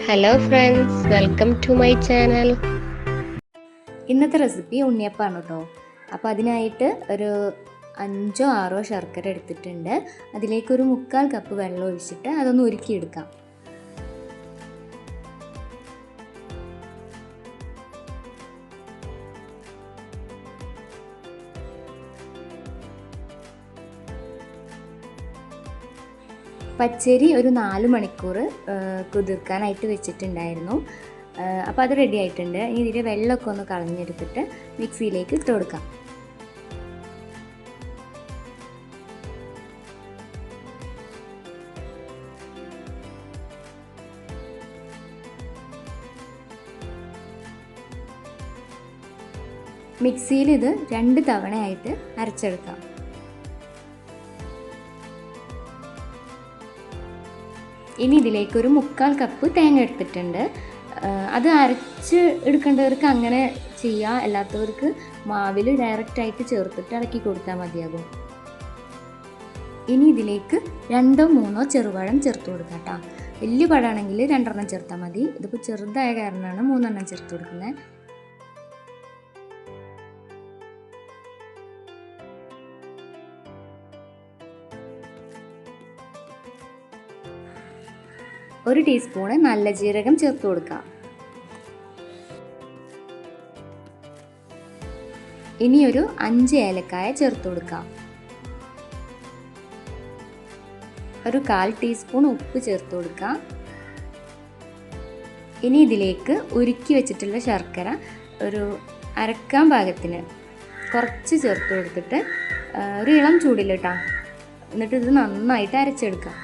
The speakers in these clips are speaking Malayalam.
Hello friends, welcome to my channel. ഇന്നത്തെ റെസിപ്പി ഉണ്ണിയപ്പമാണ് കേട്ടോ. അപ്പോൾ അതിനായിട്ട് ഒരു 5-6 ശർക്കര എടുത്തിട്ടുണ്ട്. അതിലേക്കൊരു 3/4 കപ്പ് വെള്ളം ഒഴിച്ചിട്ട് അതൊന്ന് ഉരുക്കിയെടുക്കാം. പച്ചരി ഒരു 4 മണിക്കൂർ കുതിർക്കാനായിട്ട് വെച്ചിട്ടുണ്ടായിരുന്നു. അപ്പോൾ അത് റെഡി ആയിട്ടുണ്ട്. ഇനി ഇതിൻ്റെ വെള്ളമൊക്കെ ഒന്ന് കളഞ്ഞെടുത്തിട്ട് മിക്സിയിലേക്ക് ഇട്ട് കൊടുക്കാം. മിക്സിയിൽ ഇത് 2 തവണയായിട്ട് അരച്ചെടുക്കാം. ഇനി ഇതിലേക്കൊരു 3/4 കപ്പ് തേങ്ങ എടുത്തിട്ടുണ്ട്. അത് അരച്ച് എടുക്കേണ്ടവർക്ക് അങ്ങനെ ചെയ്യാം, അല്ലാത്തവർക്ക് മാവിൽ ഡയറക്റ്റായിട്ട് ചേർത്തിട്ട് ഇളക്കി കൊടുത്താൽ മതിയാകും. ഇനി ഇതിലേക്ക് 2-3 ചെറുപഴം ചേർത്ത് കൊടുക്കാം കേട്ടോ. വലിയ പഴമാണെങ്കിൽ 2 ചേർത്താൽ മതി. ഇതിപ്പോൾ ചെറുതായ കാരണമാണ് 3 ചേർത്ത് കൊടുക്കുന്നത്. ഒരു ടീസ്പൂണ് നല്ല ജീരകം ചേർത്ത് കൊടുക്കാം. ഇനി ഒരു 5 ഏലക്കായ ചേർത്ത് കൊടുക്കാം. ഒരു 1/4 ടീസ്പൂൺ ഉപ്പ് ചേർത്ത് കൊടുക്കാം. ഇനി ഇതിലേക്ക് ഉരുക്കി വെച്ചിട്ടുള്ള ശർക്കര ഒരു അരക്കാൻ പാകത്തിന് കുറച്ച് ചേർത്ത് കൊടുത്തിട്ട് ഒരു ഇളം ചൂടിലിട്ടാ, എന്നിട്ട് ഇത് നന്നായിട്ട് അരച്ചെടുക്കാം.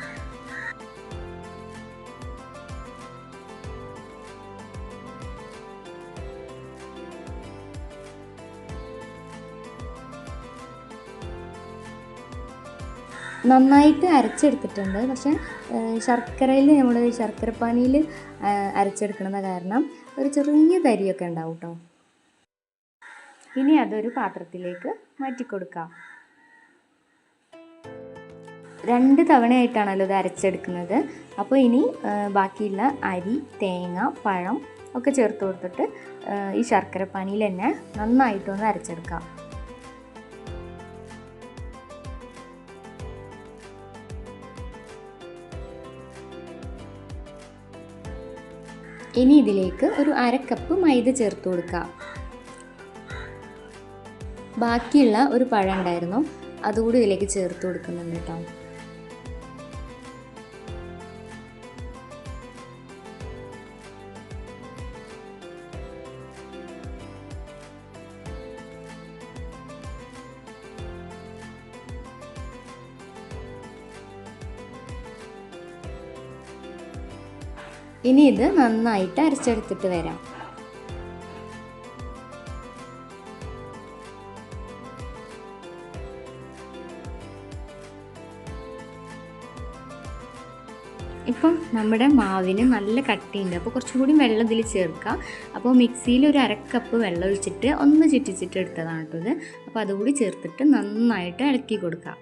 നന്നായിട്ട് അരച്ചെടുത്തിട്ടുണ്ട്. പക്ഷേ ശർക്കരയിൽ നമ്മൾ ശർക്കരപ്പാനിയിൽ അരച്ചെടുക്കണത് കാരണം ഒരു ചെറിയ തരിയൊക്കെ ഉണ്ടാവും കേട്ടോ. ഇനി അതൊരു പാത്രത്തിലേക്ക് മാറ്റി കൊടുക്കാം. 2 തവണയായിട്ടാണല്ലോ ഇത് അരച്ചെടുക്കുന്നത്. അപ്പോൾ ഇനി ബാക്കിയുള്ള അരി, തേങ്ങ, പഴം ഒക്കെ ചേർത്ത് കൊടുത്തിട്ട് ഈ ശർക്കരപ്പാനിയിൽ തന്നെ നന്നായിട്ടൊന്ന് അരച്ചെടുക്കാം. ഇനി ഇതിലേക്ക് ഒരു 1/2 കപ്പ് മൈദ ചേർത്ത് കൊടുക്കാം. ബാക്കിയുള്ള ഒരു പഴം ഉണ്ടായിരുന്നു, അതുകൂടി ഇതിലേക്ക് ചേർത്ത് കൊടുക്കുന്നുണ്ട് കേട്ടോ. ഇനി ഇത് നന്നായിട്ട് അരച്ചെടുത്തിട്ട് വരാം. ഇപ്പം നമ്മുടെ മാവിന് നല്ല കട്ടിയുണ്ട്, അപ്പോൾ കുറച്ചും കൂടി വെള്ളം ഇതിൽ ചേർക്കാം. അപ്പോൾ മിക്സിയിൽ ഒരു 1/2 കപ്പ് വെള്ളം ഒഴിച്ചിട്ട് ഒന്ന് ചുറ്റിച്ചിട്ട് എടുത്തതാണ് കേട്ടോ ഇത്. അപ്പോൾ അതുകൂടി ചേർത്തിട്ട് നന്നായിട്ട് ഇളക്കി കൊടുക്കാം.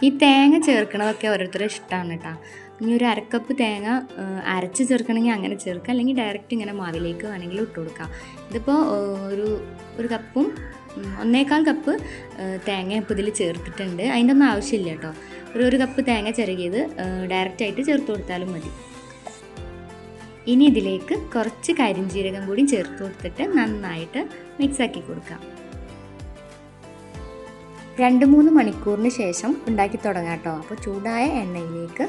ഈ തേങ്ങ ചേർക്കണതൊക്കെ ഓരോരുത്തരുടെ ഇഷ്ടമാണ് കേട്ടോ. ഇനി ഒരു 1/2 കപ്പ് തേങ്ങ അരച്ച് ചേർക്കണമെങ്കിൽ അങ്ങനെ ചേർക്കാം, അല്ലെങ്കിൽ ഡയറക്റ്റ് ഇങ്ങനെ മാവിലേക്ക് വേണമെങ്കിൽ ഇട്ട് കൊടുക്കാം. ഇതിപ്പോൾ ഒരു കപ്പും 1/4 കപ്പ് തേങ്ങ ഇപ്പോൾ ഇതിൽ ചേർത്തിട്ടുണ്ട്. അതിൻ്റെ ഒന്നും ആവശ്യമില്ല കേട്ടോ. ഒരു കപ്പ് തേങ്ങ ചിരകിയത് ഡയറക്റ്റായിട്ട് ചേർത്ത് കൊടുത്താലും മതി. ഇനി ഇതിലേക്ക് കുറച്ച് കരിഞ്ജീരകം കൂടി ചേർത്ത് കൊടുത്തിട്ട് നന്നായിട്ട് മിക്സാക്കി കൊടുക്കാം. 2-3 മണിക്കൂറിന് ശേഷം ഉണ്ടാക്കി തുടങ്ങാം കേട്ടോ. അപ്പോൾ ചൂടായ എണ്ണയിലേക്ക്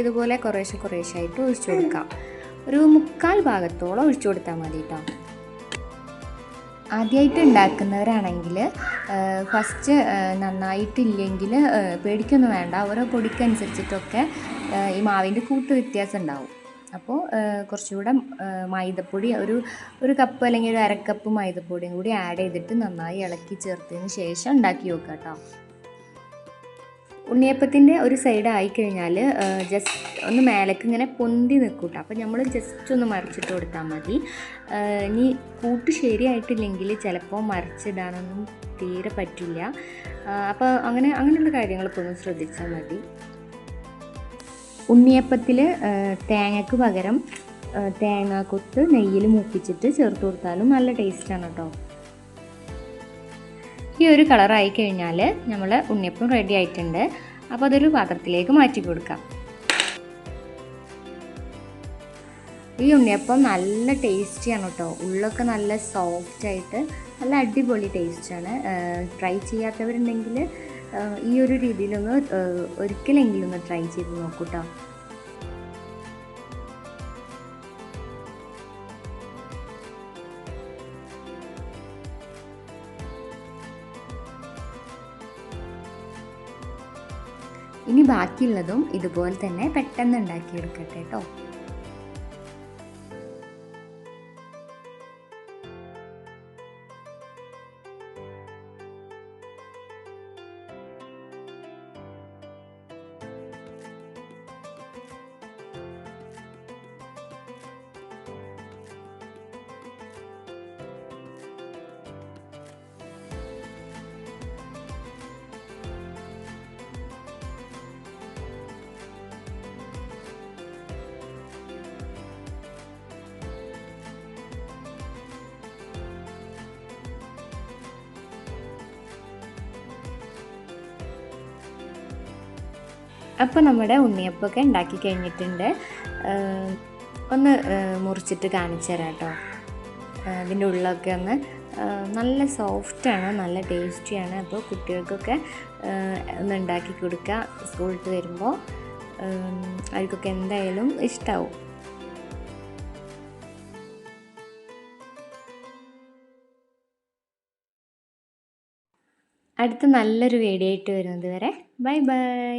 ഇതുപോലെ കുറേശ്ശായിട്ട് ഒഴിച്ചു കൊടുക്കാം. ഒരു 3/4 ഭാഗത്തോളം ഒഴിച്ചു കൊടുത്താൽ മതി കേട്ടോ. ആദ്യമായിട്ട് ഉണ്ടാക്കുന്നവരാണെങ്കിൽ ഫസ്റ്റ് നന്നായിട്ടില്ലെങ്കിൽ പേടിക്കൊന്നും വേണ്ട. ഓരോ പൊടിക്കനുസരിച്ചിട്ടൊക്കെ ഈ മാവിൻ്റെ കൂട്ട് വ്യത്യാസം ഉണ്ടാവും. അപ്പോൾ കുറച്ചുകൂടെ മൈദപ്പൊടി ഒരു കപ്പ് അല്ലെങ്കിൽ ഒരു 1/2 കപ്പ് മൈദപ്പൊടിയും കൂടി ആഡ് ചെയ്തിട്ട് നന്നായി ഇളക്കി ചേർത്തതിന് ശേഷം ഉണ്ടാക്കി നോക്കുക കേട്ടോ. ഉണ്ണിയപ്പത്തിൻ്റെ ഒരു സൈഡ് ആയിക്കഴിഞ്ഞാൽ ജസ്റ്റ് ഒന്ന് മേലേക്ക് ഇങ്ങനെ പൊന്തി നിൽക്കും കേട്ടോ. അപ്പോൾ നമ്മൾ ജസ്റ്റ് ഒന്ന് മറിച്ചിട്ട് കൊടുത്താൽ മതി. ഇനി കൂട്ട് ശരിയായിട്ടില്ലെങ്കിൽ ചിലപ്പോൾ മറിച്ചിടാനൊന്നും തീരെ പറ്റില്ല. അപ്പോൾ അങ്ങനെയുള്ള കാര്യങ്ങളൊക്കെ ഒന്ന് ശ്രദ്ധിച്ചാൽ മതി. ഉണ്ണിയപ്പത്തിൽ തേങ്ങയ്ക്ക് പകരം തേങ്ങാക്കൊത്ത് നെയ്യിൽ മൂപ്പിച്ചിട്ട് ചേർത്ത് കൊടുത്താലും നല്ല ടേസ്റ്റാണ് കേട്ടോ. ഈ ഒരു കളറായി കഴിഞ്ഞാൽ നമ്മൾ ഉണ്ണിയപ്പം റെഡി ആയിട്ടുണ്ട്. അപ്പോൾ അതൊരു പാത്രത്തിലേക്ക് മാറ്റി കൊടുക്കാം. ഈ ഉണ്ണിയപ്പം നല്ല ടേസ്റ്റിയാണ് കേട്ടോ. ഉള്ളൊക്കെ നല്ല സോഫ്റ്റായിട്ട് നല്ല അടിപൊളി ടേസ്റ്റാണ്. ട്രൈ ചെയ്യാത്തവരുണ്ടെങ്കിൽ ഈ ഒരു രീതിയിലൊന്ന് ഒരിക്കലെങ്കിലും ഒന്ന് ട്രൈ ചെയ്ത് നോക്കൂ കേട്ടോ. ഇനി ബാക്കിയുള്ളതും ഇതുപോലെ തന്നെ പെട്ടെന്ന് ഉണ്ടാക്കിയെടുക്കട്ടെ കേട്ടോ. അപ്പോൾ നമ്മുടെ ഉണ്ണിയപ്പമൊക്കെ ഉണ്ടാക്കി കഴിഞ്ഞിട്ടുണ്ട്. ഒന്ന് മുറിച്ചിട്ട് കാണിച്ചു തരാം കേട്ടോ. ഇതിൻ്റെ ഉള്ളൊക്കെ ഒന്ന് നല്ല സോഫ്റ്റാണ്, നല്ല ടേസ്റ്റിയാണ്. അപ്പോൾ കുട്ടികൾക്കൊക്കെ ഒന്ന് ഉണ്ടാക്കി കൊടുക്കുക. സ്കൂളിൽ വരുമ്പോൾ അവർക്കൊക്കെ എന്തായാലും ഇഷ്ടമാവും. അടുത്ത നല്ലൊരു വീഡിയോ ആയിട്ട് വരുന്നത് വരെ ബൈ ബൈ.